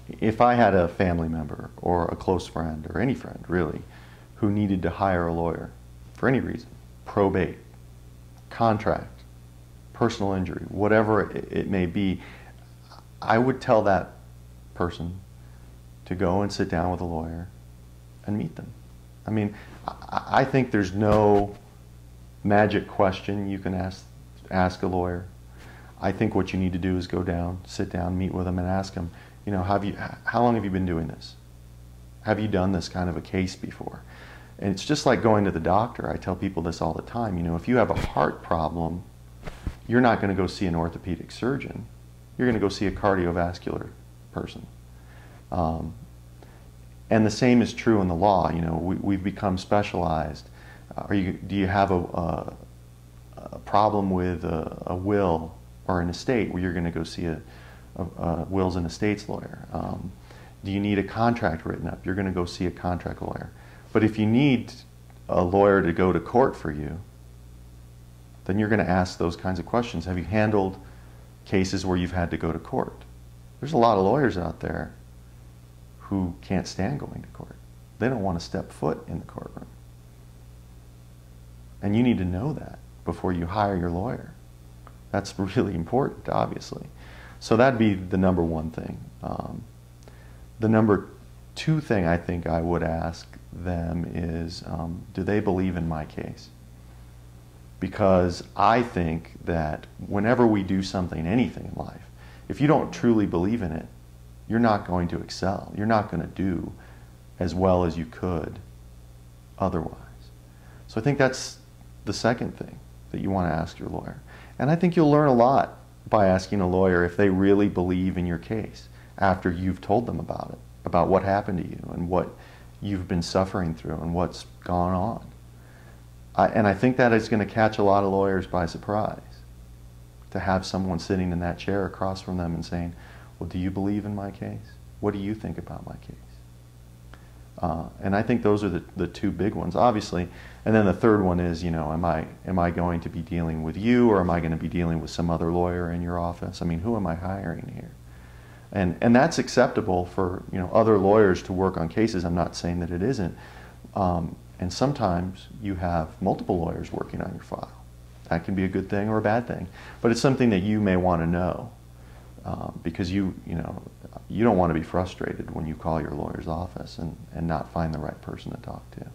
if I had a family member or a close friend or any friend really who needed to hire a lawyer for any reason, probate, contract, personal injury, whatever it may be, I would tell that person to go and sit down with a lawyer and meet them. I mean, I think there's no magic question you can ask a lawyer. I think what you need to do is go down, sit down, meet with them, and ask them, you know, how long have you been doing this? Have you done this kind of a case before? And it's just like going to the doctor. I tell people this all the time. You know, if you have a heart problem, you're not going to go see an orthopedic surgeon. You're going to go see a cardiovascular person. And the same is true in the law. You know, we've become specialized. Do you have a problem with a will or an estate where you're going to go see a wills and estates lawyer? Do you need a contract written up? You're going to go see a contract lawyer. But if you need a lawyer to go to court for you, then you're going to ask those kinds of questions. Have you handled cases where you've had to go to court? There's a lot of lawyers out there who can't stand going to court. They don't want to step foot in the courtroom. And you need to know that before you hire your lawyer. That's really important, obviously. So that'd be the number one thing. The number two thing I think I would ask them is, do they believe in my case? Because I think that whenever we do something, anything in life, if you don't truly believe in it, you're not going to excel. You're not going to do as well as you could otherwise. So I think that's the second thing that you want to ask your lawyer. And I think you'll learn a lot by asking a lawyer if they really believe in your case after you've told them about it, about what happened to you and what you've been suffering through and what's gone on. And I think that is going to catch a lot of lawyers by surprise, to have someone sitting in that chair across from them and saying, well, do you believe in my case? What do you think about my case? And I think those are the two big ones, obviously. And then the third one is, you know, am I going to be dealing with you, or am I going to be dealing with some other lawyer in your office? I mean, who am I hiring here? And that's acceptable for, you know, other lawyers to work on cases. I'm not saying that it isn't. And sometimes you have multiple lawyers working on your file. That can be a good thing or a bad thing. But it's something that you may want to know, because you don't want to be frustrated when you call your lawyer's office and not find the right person to talk to.